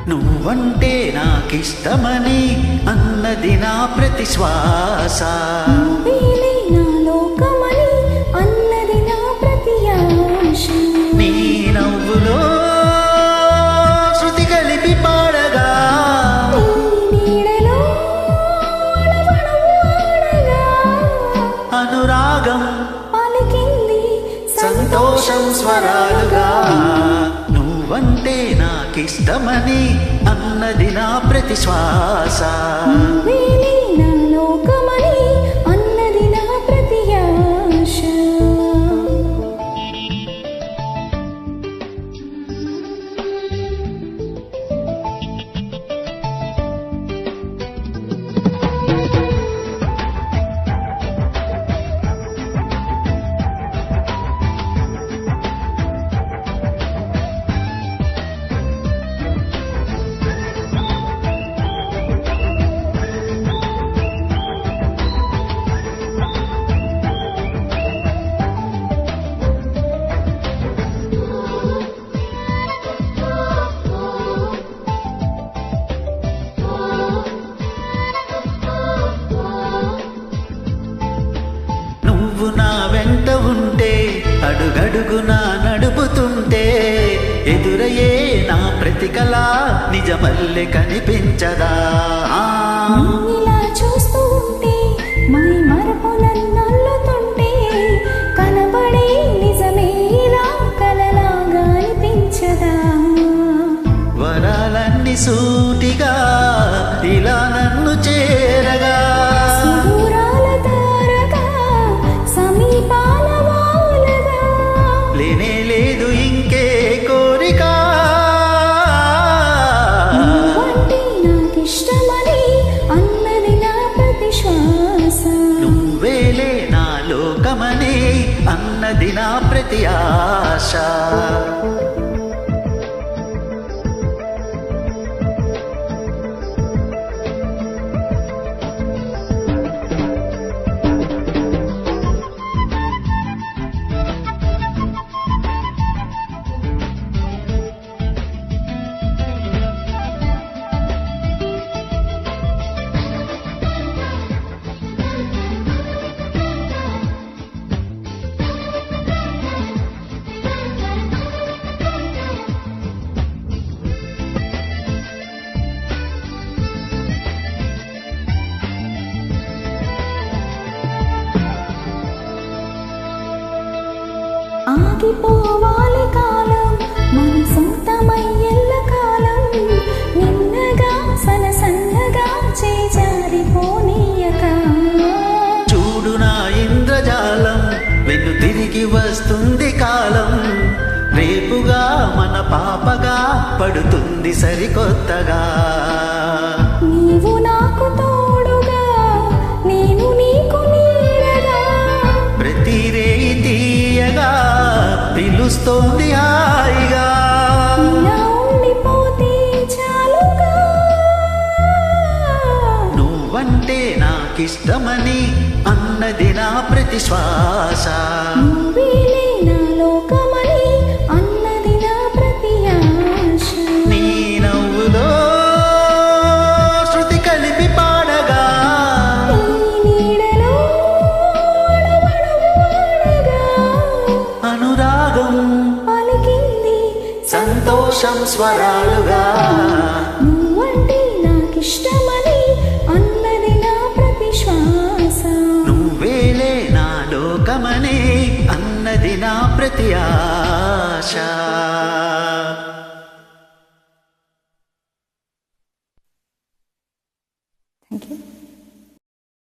నువ్వంటే నాకిష్టమని అన్నది నా ప్రతి శ్వాస. నువ్వేలే నా లోకమని అన్నది నా ప్రతి ఆశ. నీ నవ్వులో శృతి కలిపి పాడగా, నీ నీడలో అణువణువు ఆడగా, అనురాగం పలికింది సంతోషం స్వరాలుగా. నువ్వంటే నాకిష్టమని అన్నది నా ప్రతి శ్వాస. నువ్వేలే నా లోకమని అన్నది నా ప్రతి ఆశ. నువ్వు నా వెంట ఉంటే, అడుగడుగునా నడుపుతుంటే, ఎదురయ్యే నా ప్రతి కళ నిజమల్లె కనిపించదా? ఇలా చూస్తూ ఉంటే మై మరపు నన్నల్లుతుంటే, కనబడే నిజమే ఇలా కలలాగా అనిపించదా? వరాలన్నీ సూటిగా ఇలా నన్ను చేరగా, సుదూరాల తారగా సమీపాల వాలగా, లేనే లేదు ఇంకే కోరిక. నువ్వంటే నాకిష్టమని అన్నది నా ప్రతి శ్వాస. నువ్వేలే నా లోకమని అన్నది నా ప్రతి ఆశ. ఆగిపోవాలి కాలం మన సొంతమై ఎల్లకాలం, నిన్నగా సనసన్నగా చేజారిపోనీయక. చూడు నా ఇంద్రజాలం, వెన్ను తిరిగి వస్తుంది కాలం, రేపుగా మన పాపగా పడుతుంది సరికొత్తగా. నీవు నాకు తోడుగా, నేను నీకు నీడగా, ప్రతి రేయి తీయగా పిలుస్తోంది హాయిగా. ఇలా ఉండిపోతే చాలుగా. నువ్వంటే నాకిష్టమని అన్నది నా ప్రతి శ్వాస. నువ్వేలే నా లోకమని అన్నది నా ప్రతి ఆశ. నీ నవ్వులో శృతి కలిపి పాడగా, నీ నీడలో అణువణువు ఆడగా, అనురాగం పలికింది సంతోషం స్వరాలుగా. నువ్వంటే నాకిష్టమని అన్నది నా ప్రతి శ్వాస. నువ్వేలే నా లోకమని అన్నది నా ప్రతి ఆశ. Thank you.